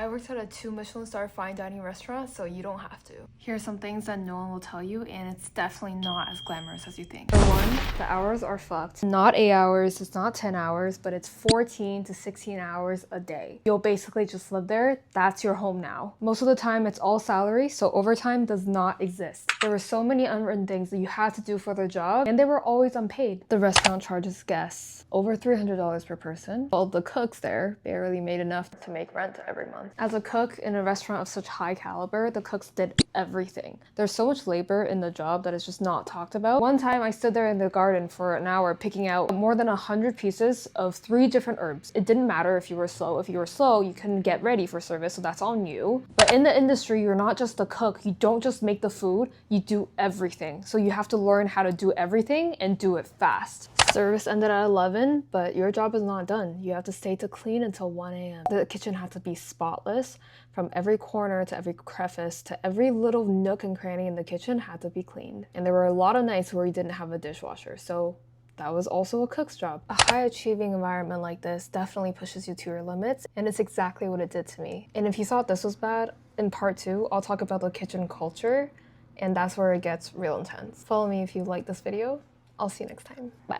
I worked at a 2 Michelin star fine dining restaurant, so you don't have to. Here's some things that no one will tell you, and it's definitely not as glamorous as you think. For one, the hours are fucked. Not 8 hours, it's not 10 hours, but it's 14 to 16 hours a day. You'll basically just live there. That's your home now. Most of the time, it's all salary, so overtime does not exist. There were so many unwritten things that you had to do for the job, and they were always unpaid. The restaurant charges guests over $300 per person. All the cooks there barely made enough to make rent every month. As a cook in a restaurant of such high caliber, the cooks did everything. There's so much labor in the job that is just not talked about. One time I stood there in the garden for an hour picking out more than 100 pieces of 3 different herbs. It didn't matter if you were slow. If you were slow, you couldn't get ready for service, so that's on you. But in the industry, you're not just the cook. You don't just make the food, you do everything. So you have to learn how to do everything and do it fast. Service ended at 11, but your job is not done. You have to stay to clean until 1 a.m. The kitchen had to be spotless. From every corner to every crevice to every little nook and cranny in the kitchen had to be cleaned. And there were a lot of nights where we didn't have a dishwasher, so that was also a cook's job. A high-achieving environment like this definitely pushes you to your limits, and it's exactly what it did to me. And if you thought this was bad, in part 2, I'll talk about the kitchen culture, and that's where it gets real intense. Follow me if you like this video. I'll see you next time. Bye.